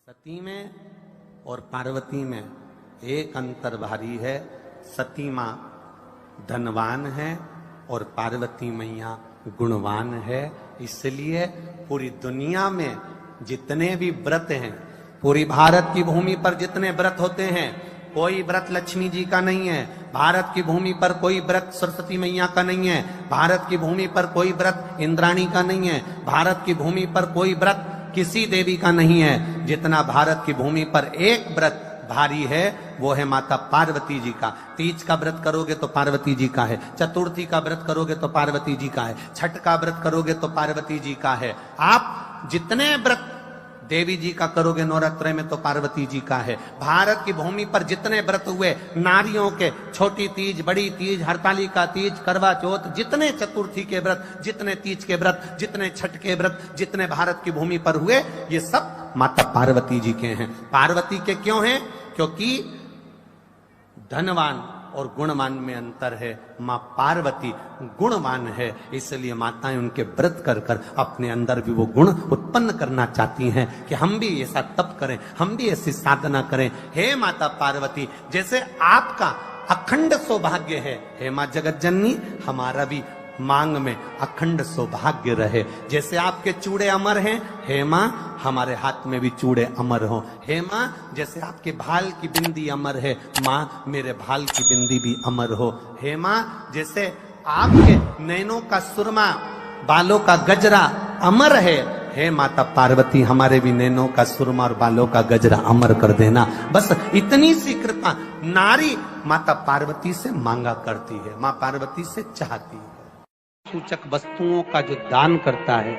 सती में और पार्वती में एक अंतर भारी है। सती माँ धनवान है और पार्वती मैया गुणवान है। इसलिए पूरी दुनिया में जितने भी व्रत हैं, पूरी भारत की भूमि पर जितने व्रत होते हैं, कोई व्रत लक्ष्मी जी का नहीं है। भारत की भूमि पर कोई व्रत सरस्वती मैया का नहीं है। भारत की भूमि पर कोई व्रत इंद्राणी का नहीं है। भारत की भूमि पर कोई व्रत किसी देवी का नहीं है। जितना भारत की भूमि पर एक व्रत भारी है वो है माता पार्वती जी का। तीज का व्रत करोगे तो पार्वती जी का है। चतुर्थी का व्रत करोगे तो पार्वती जी का है। छठ का व्रत करोगे तो पार्वती जी का है। आप जितने व्रत देवी जी का करोगे नवरात्र में तो पार्वती जी का है। भारत की भूमि पर जितने व्रत हुए नारियों के, छोटी तीज, बड़ी तीज, हरतालिका तीज, करवा चौथ, जितने चतुर्थी के व्रत, जितने तीज के व्रत, जितने छठ के व्रत, जितने भारत की भूमि पर हुए, ये सब माता पार्वती जी के हैं। पार्वती के क्यों हैं? क्योंकि धनवान और गुणवान में अंतर है। माँ पार्वती गुणवान है, इसलिए माताएं उनके व्रत कर कर अपने अंदर भी वो गुण उत्पन्न करना चाहती हैं कि हम भी ऐसा तप करें, हम भी ऐसी साधना करें। हे माता पार्वती, जैसे आपका अखंड सौभाग्य है, हे माँ जगत जननी, हमारा भी मांग में अखंड सौभाग्य रहे। जैसे आपके चूड़े अमर हैं, हे माँ हमारे हाथ में भी चूड़े अमर हो। हे माँ जैसे आपके भाल की बिंदी अमर है, माँ मेरे भाल की बिंदी भी अमर हो। हे माँ जैसे आपके नैनों का सुरमा, बालों का गजरा अमर है, हे माता पार्वती हमारे भी नैनों का सुरमा और बालों का गजरा अमर कर देना। बस इतनी सी कृपा नारी माता पार्वती से मांगा करती है, माँ पार्वती से चाहती है। सूचक वस्तुओं का जो दान करता है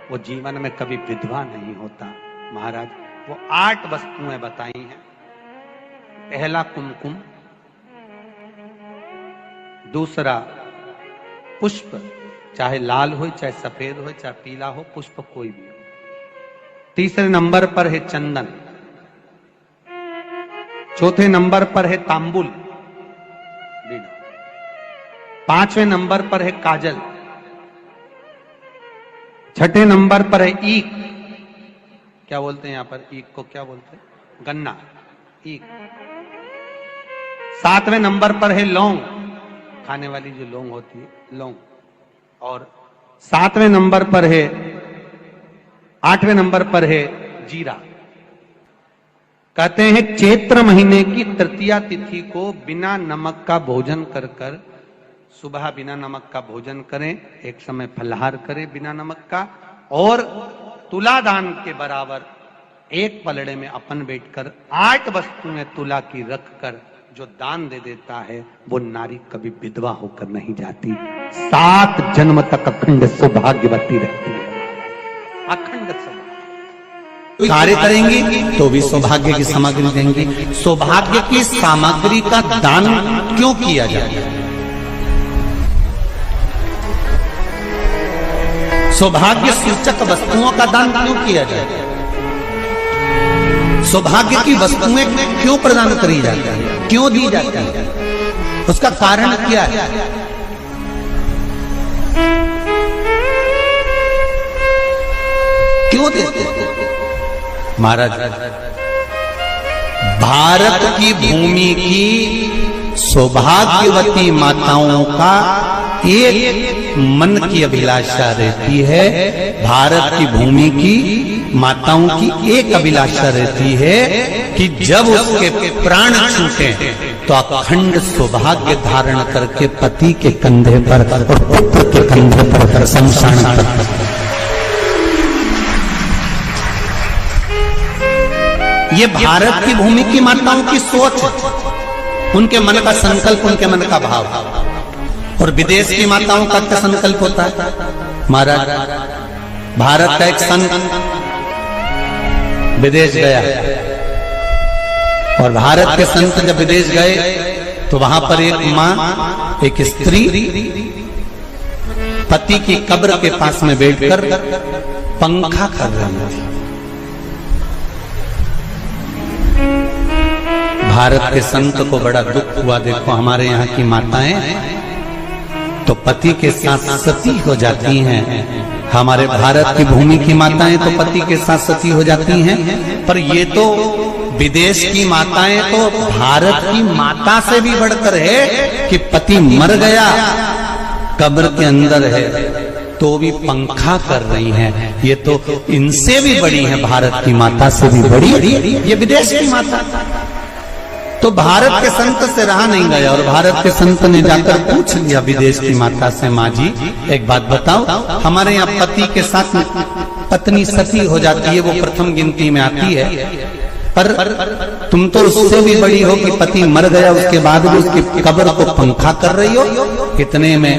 वो जीवन में कभी विधवा नहीं होता। महाराज वो 8 वस्तुएं बताई हैं। पहला कुमकुम, दूसरा पुष्प, चाहे लाल हो, चाहे सफेद हो, चाहे पीला हो, पुष्प कोई भी हो। तीसरे नंबर पर है चंदन। चौथे नंबर पर है तांबुल, 5वें नंबर पर है काजल। छठे नंबर पर है ईख। क्या बोलते हैं यहां पर ईख को? क्या बोलते हैं? गन्ना, ईख। 7वें नंबर पर है लौंग, खाने वाली जो लौंग होती है, लौंग। और 7वें नंबर पर है, 8वें नंबर पर है जीरा। कहते हैं चैत्र महीने की तृतीया तिथि को बिना नमक का भोजन कर कर, सुबह बिना नमक का भोजन करें, एक समय फलाहार करें बिना नमक का, और तुला दान के बराबर एक पलड़े में अपन बैठकर 8 वस्तुएं तुला की रख कर जो दान दे देता है वो नारी कभी विधवा होकर नहीं जाती, 7 जन्म तक अखंड सौभाग्यवती रहती है। अखंड सौभाग्य कार्य करेंगी तो भी सौभाग्य की सामग्री देंगी। सौभाग्य की सामग्री का दान क्यों किया जाता है? सौभाग्य सूचक वस्तुओं का दान क्यों किया जाए? सौभाग्य की वस्तुएं क्यों प्रदान करी जाती है, क्यों दी जाती है? उसका कारण क्या है? क्यों देते हैं? महाराज भारत की भूमि की सौभाग्यवती माताओं का एक मन की अभिलाषा रहती है। भारत की भूमि की माताओं की एक अभिलाषा रहती है कि जब उसके प्राण छूटे तो अखंड सौभाग्य धारण करके पति के कंधे पर और पुत्र के कंधे पर शमशान पर। ये भारत की भूमि की माताओं की सोच है, उनके मन का संकल्प, उनके मन का भाव। और विदेश की माताओं का क्या संकल्प होता है? महाराज भारत का एक संत विदेश गया और भारत के संत जब विदेश गए तो वहां पर एक मां, एक स्त्री पति की कब्र के पास में बैठकर पंखा कर रही थी। भारत के संत को बड़ा दुख हुआ, देखो हमारे यहाँ की माताएं तो पति के साथ सती हो जाती हैं। हमारे भारत की भूमि की माताएं तो पति के साथ सती हो जाती हैं, पर ये तो विदेश की माताएं तो भारत की माता से भी बढ़कर है कि पति मर गया, कब्र के अंदर है, तो भी पंखा कर रही हैं। ये तो इनसे भी बड़ी है, भारत की माता से भी बड़ी ये विदेश की माता। तो भारत के संत से रहा नहीं गया और भारत के संत ने जाकर पूछ लिया विदेश की माता से, माँ जी एक बात बताओ, हमारे यहाँ पति के साथ पत्नी सती हो जाती है, वो प्रथम गिनती में आती है, पर तुम तो उससे भी बड़ी हो कि पति मर गया उसके बाद भी उसकी कब्र को पंखा कर रही हो। इतने में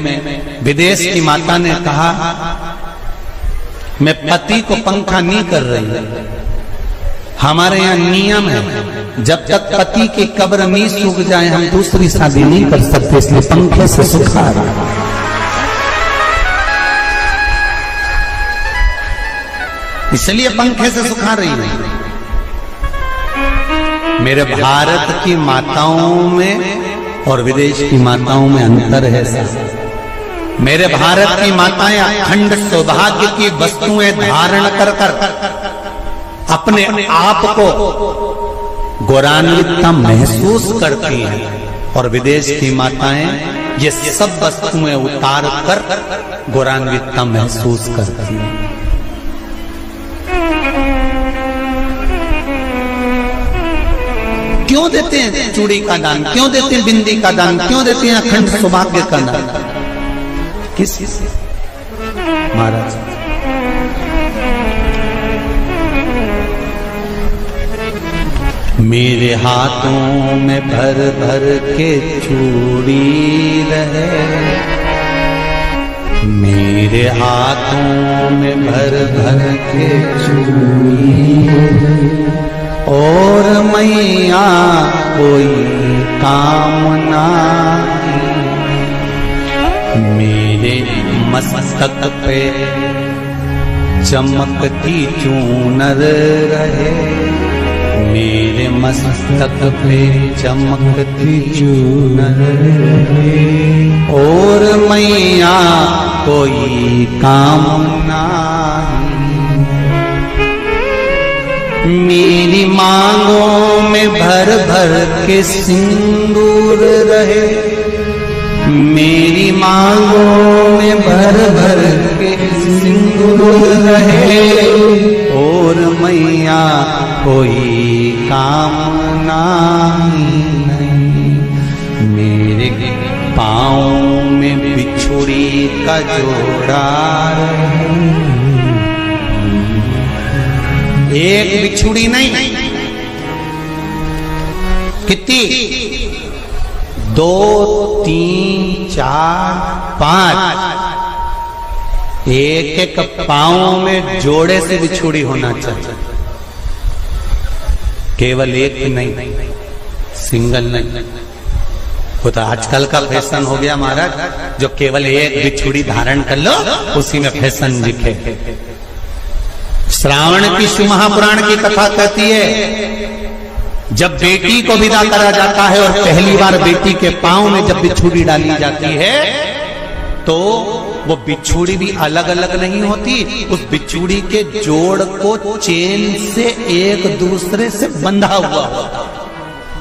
विदेश की माता ने कहा, मैं पति को पंखा नहीं कर रही, हमारे यहाँ नियम है जब तक पति की कब्र नहीं सूख जाए हम दूसरी शादी नहीं कर सकते, इसलिए पंखे से सुखा रहा। इसलिए पंखे से सुखा रही है। मेरे भारत की माताओं में और विदेश की माताओं में अंतर है सर। मेरे भारत की माताएं अखंड सौभाग्य की वस्तुएं धारण कर अपने आप को गौरवान्वित महसूस करती हैं, और विदेश की माताएं ये सब वस्तुएं उतार कर गौरवान्वित महसूस करती हैं। क्यों देते हैं चूड़ी का दान, क्यों देते हैं बिंदी का दान, क्यों देते हैं अखंड सौभाग्य का दान? किस महाराज? मेरे हाथों में भर भर के चूड़ी रहे, मेरे हाथों में भर भर के चूड़ी, और मैया कोई कामना मेरे मस्तक पे चमकती चूनर रहे, मेरे मस्तक पे चमकती चूनर रहे, और मैया कोई कामना मेरी मांगों में भर भर के सिंदूर रहे, मेरी मांगों में भर भर के सिंदूर रहे, और मैया कोई कामना नहीं मेरे पाँव में बिछुड़ी का जोड़ा रहे। एक बिछुड़ी नहीं, कितनी? 2, 3, 4, 5, एक एक पाँव में जोड़े से बिछुड़ी होना चाहिए, केवल एक नहीं, सिंगल नहीं। वो तो आजकल का फैशन हो गया महाराज, जो केवल एक बिछुड़ी धारण कर लो उसी में फैशन दिखे। श्रावण की शिव महापुराण की कथा कहती है, जब बेटी को विदा करा जाता है और पहली बार बेटी के पांव में जब बिछुड़ी डाली जाती है, तो वो बिछुड़ी भी अलग अलग नहीं होती, उस बिछुड़ी के जोड़ को चेन से एक दूसरे से बंधा हुआ होता।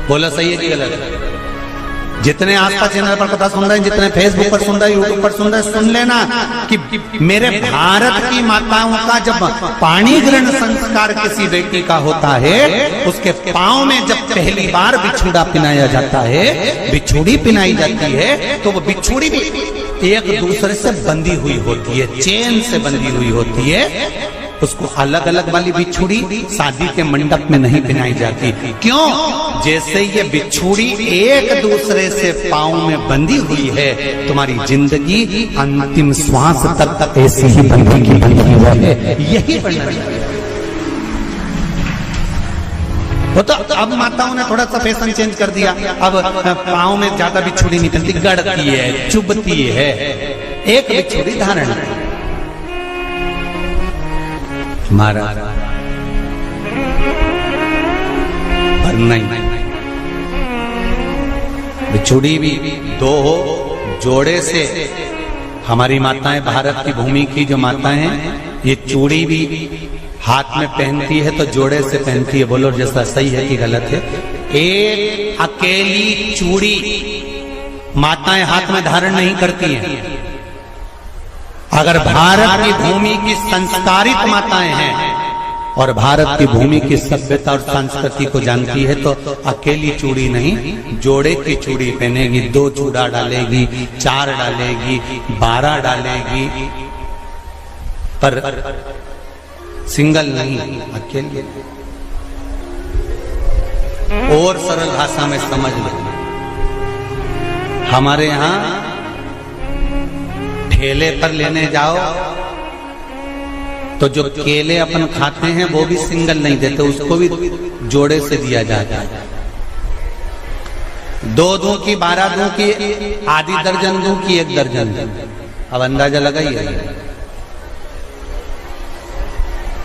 बोला सही है कि गलत? जितने आस्था चैनल पर कथा सुन रहे हैं, जितने फेसबुक पर सुन रहे हैं, यूट्यूब पर सुन रहे हैं, सुन लेना कि मेरे भारत की माताओं का जब पाणी ग्रहण संस्कार किसी बेटी का होता है, उसके पांव में जब पहली बार बिछुड़ा पिनाया जाता है, बिछुड़ी पिनाई जाती है, तो वो बिछुड़ी भी एक दूसरे से बंधी हुई होती है, चेन से बंधी हुई होती है। उसको अलग अलग वाली बिछुड़ी शादी के मंडप में नहीं पहनाई जाती। क्यों? जैसे ये बिछुड़ी एक दूसरे से पांव में बंधी हुई है, तुम्हारी जिंदगी अंतिम श्वास तक ऐसी ही बंधी है, यही बनना चाहिए। वो तो अब माताओं ने थोड़ा सा फैशन चेंज कर दिया, अब पांव में ज्यादा बिछुड़ी नहीं पहनती, गड़ती है, चुभती है, एक बिछुड़ी धारण महाराज। पर नहीं, बिछुड़ी भी दो हो, जोड़े से हमारी माताएं, भारत की भूमि की जो माताएं हैं, ये चूड़ी भी हाथ में पहनती है तो जोड़े से पहनती है। बोलो जैसा सही है कि गलत है? एक अकेली चूड़ी माताएं हाथ में धारण नहीं करती हैं। अगर भारत की भूमि की संस्कारित माताएं हैं और भारत की भूमि की सभ्यता और संस्कृति को जानती है तो अकेली चूड़ी नहीं, जोड़े की चूड़ी पहनेगी। 2 चूड़ा डालेगी, 4 डालेगी, 12 डालेगी, पर सिंगल नहीं, अकेले। और सरल भाषा में समझ लो, हमारे यहां ठेले पर लेने जाओ तो जो केले अपन खाते हैं वो भी सिंगल नहीं देते, उसको भी जोड़े से दिया जाता है। 2 दूं की, 12 दूं की, आधी दर्जन दूं की 1 दर्जन दूं। अब अंदाजा लगाइए।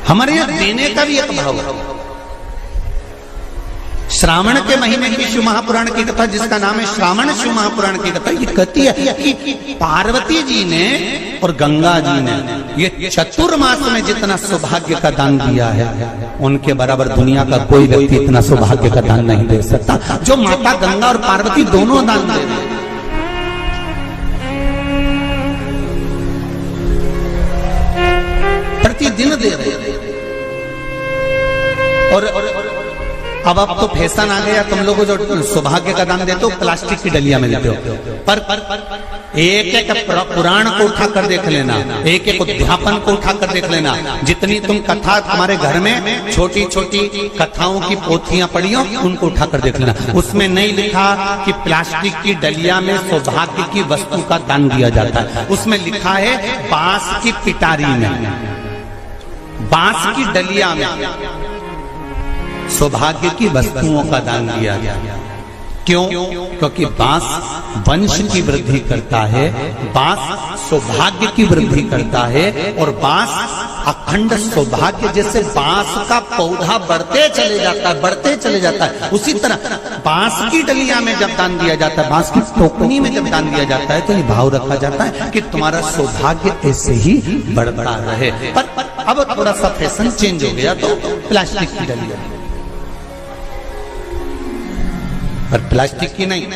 हमारे यहां देने का भी एक भाव है। श्रावण के महीने की शिव महापुराण की कथा, जिसका नाम है श्रावण शिव महापुराण की कथा, ये कहती है कि पार्वती जी ने और गंगा जी ने ये चतुर्मास में जितना सौभाग्य का दान दिया है, उनके बराबर दुनिया का कोई व्यक्ति इतना सौभाग्य का दान नहीं दे सकता जो माता गंगा और पार्वती दोनों दान दे रहे हैं। प्रतिदिन दे रहे हैं। और अब तो फैशन आ गया, तुम लोगों जो सौभाग्य का दान देते हो प्लास्टिक की डलिया में देते हो। पर एक एक पुराण को उठा कर देख लेना, एक एक उद्यापन को उठा कर देख लेना। जितनी तुम कथा तुम्हारे घर में छोटी छोटी कथाओं की पोथियां पड़ी हो, उनको उठा कर देख लेना। उसमें नहीं लिखा कि प्लास्टिक की डलिया में सौभाग्य की वस्तु का दान दिया जाता है। उसमें लिखा है बांस की पिटारी में, बांस की डलिया में सौभाग्य की वस्तुओं का दान दिया गया। क्यों? क्योंकि बांस वंश की वृद्धि करता है, बांस सौभाग्य की वृद्धि करता है, और बांस अखंड सौभाग्य। जैसे बांस का पौधा बढ़ते चले जाता है, बढ़ते चले जाता है, उसी तरह बांस की डलिया में जब दान दिया जाता है, बांस की टोकनी में जब दान दिया जाता है, तो ये भाव रखा जाता है कि तुम्हारा सौभाग्य ऐसे ही बढ़ता रहे। पर अब थोड़ा सा फैशन चेंज हो गया तो प्लास्टिक की डलिया, पर प्लास्टिक की नहीं,